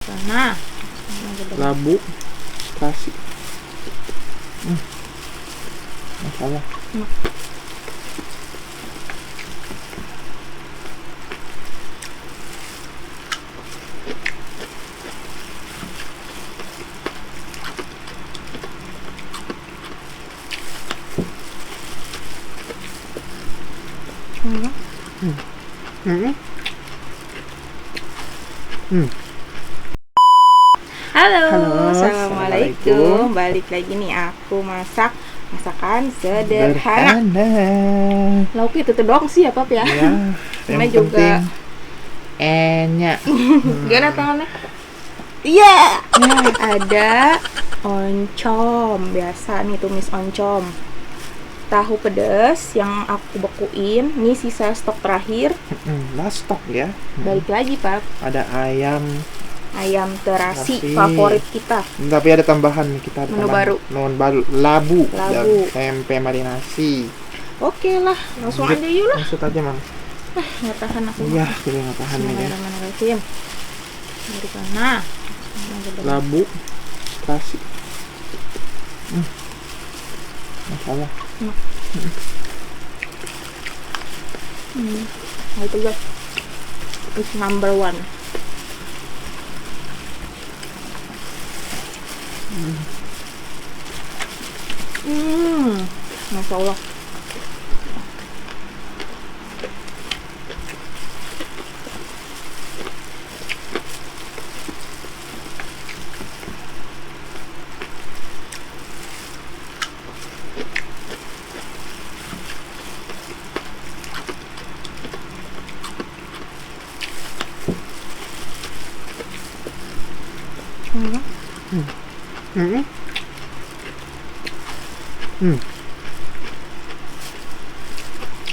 Nah, labu, terasi. Masalah. Halo, Halo, assalamualaikum. Balik lagi nih aku masak masakan sederhana. Lauknya itu doang sih ya, Pap ya. Ya, yang Namanya juga penting enak. gimana tangannya? Iya. Ada oncom, biasa nih tumis oncom. Tahu pedas yang aku bekuin, ini sisa stok terakhir. Last stock ya. Balik lagi, Pap. Ada ayam, Ayam terasi Terasi. favorit kita. tapi ada tambahan nih, kita ada Menu tambahan. baru. Labu, labu dan Labu. tempe marinasi. Oke lah, langsung aja yuk lah. Maksud aja, Mam. Nggak tahan aku. Iya, kita nggak tahan nih ya. Bismillahirrahmanirrahim. Dari mana? Labu, terasi. Masalah. Nah, itu guys, it's number one. Masya Allah.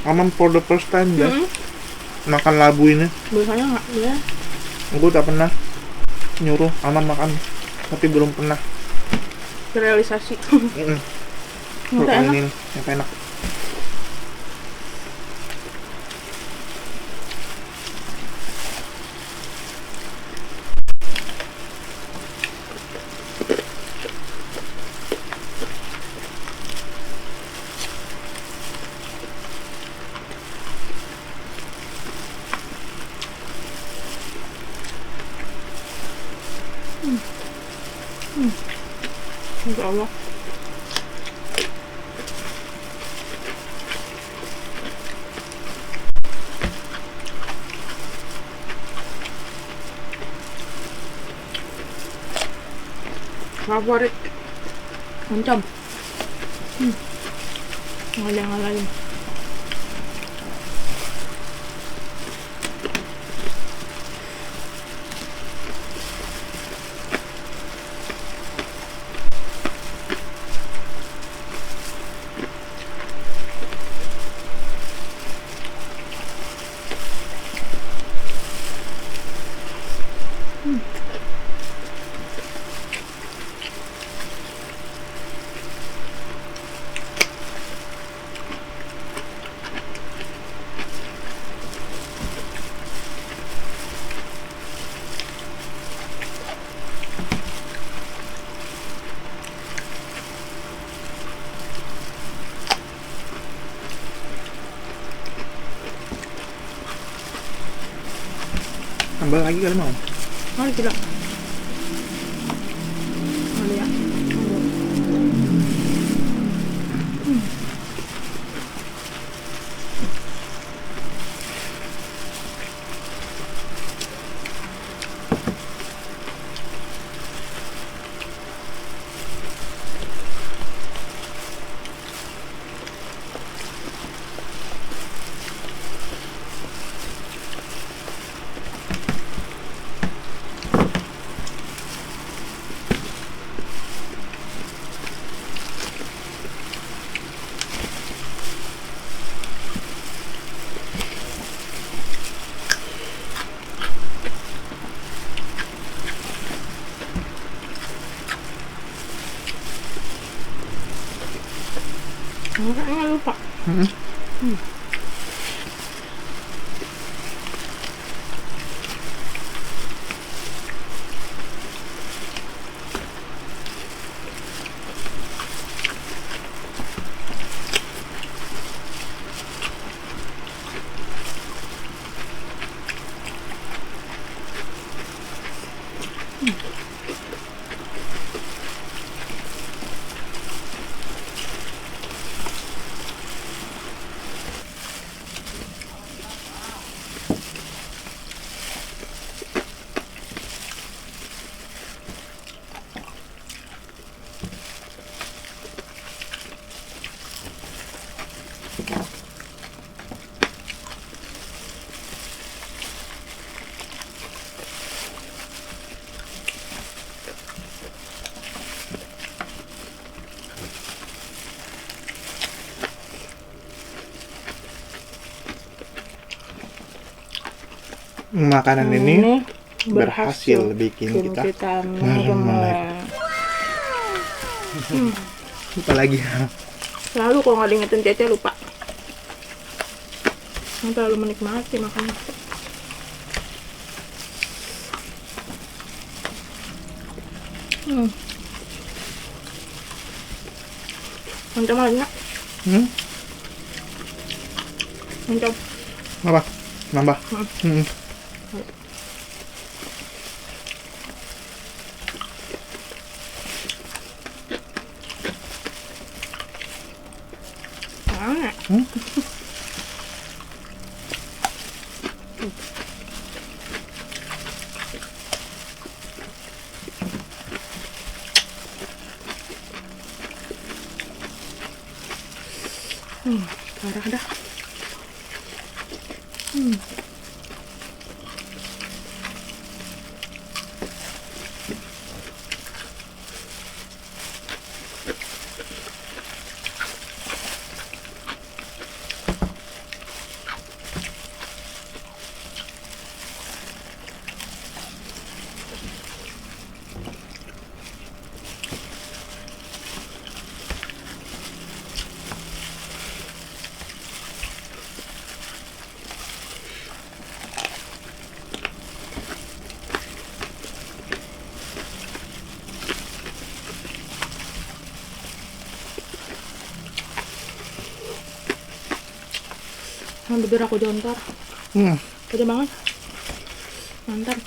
Aman for the first time ya. Makan labu ini. Biasanya nggak ya. Gue tak pernah nyuruh Aman makan, tapi belum pernah. Realisasi. Kalau enak. ini yang enak. Masya Allah. Favorit oncom. Nggak ada yang lain. Tambah lagi kali mau. Mari tidak. Mari ya. Enggaknya lupa. Makanan ini berhasil bikin kita melek. Lupa lagi. Selalu kalau nggak diingetin Cece lupa. Terlalu menikmati makannya. Mantap lagi nggak? Mantap. Apa? Nambah? Mana? Parah dah. Bibir aku jontor. Udah banget. Mantap.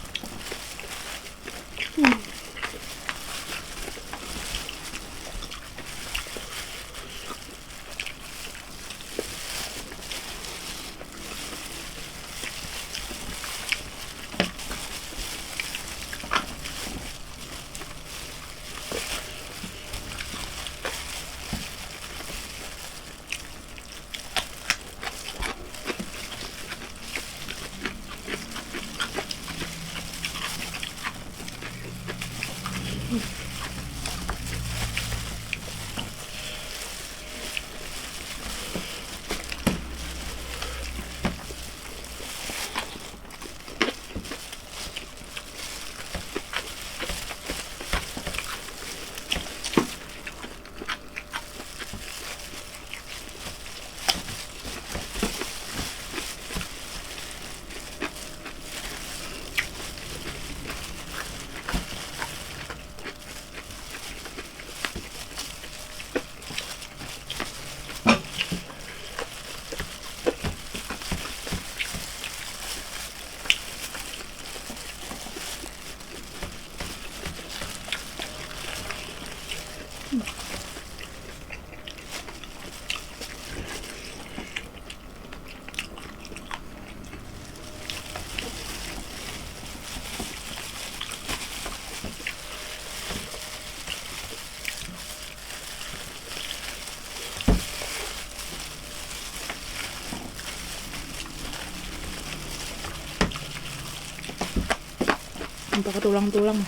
Sampai ke tulang-tulang.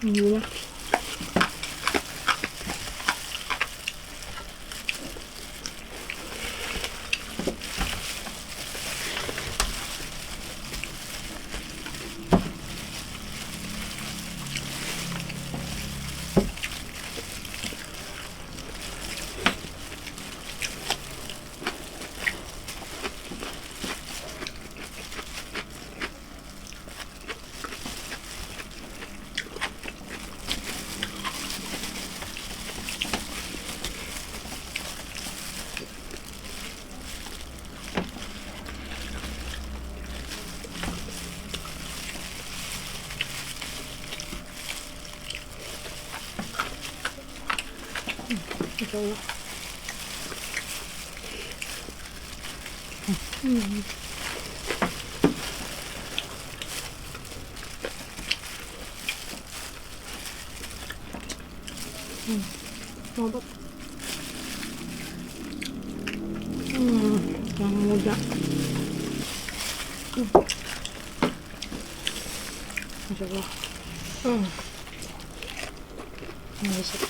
Gila. Insya Allah. Mantap. Yang muda. Masya Allah. Masuk.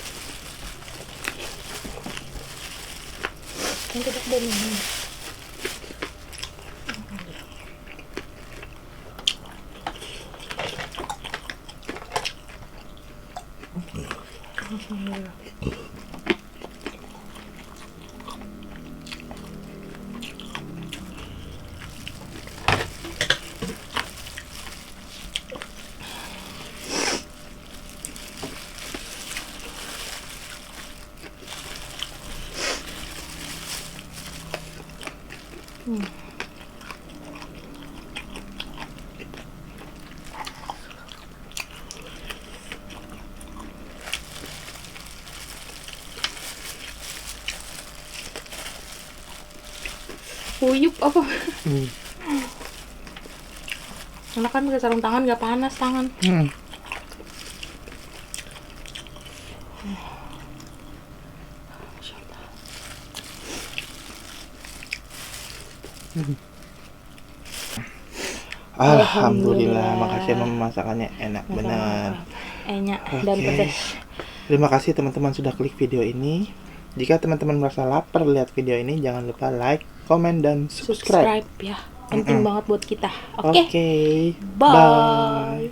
Yang tidak boleh. Kuyup apa? Hmm. Karena kan pakai sarung tangan nggak panas tangan. Alhamdulillah, makasih Mama, masakannya enak benar. Enak dan Oke. pedas. Terima kasih teman-teman sudah klik video ini. Jika teman-teman merasa lapar lihat video ini, jangan lupa like, komen, dan subscribe. Subscribe ya. Penting banget buat kita. Oke. Oke. Bye.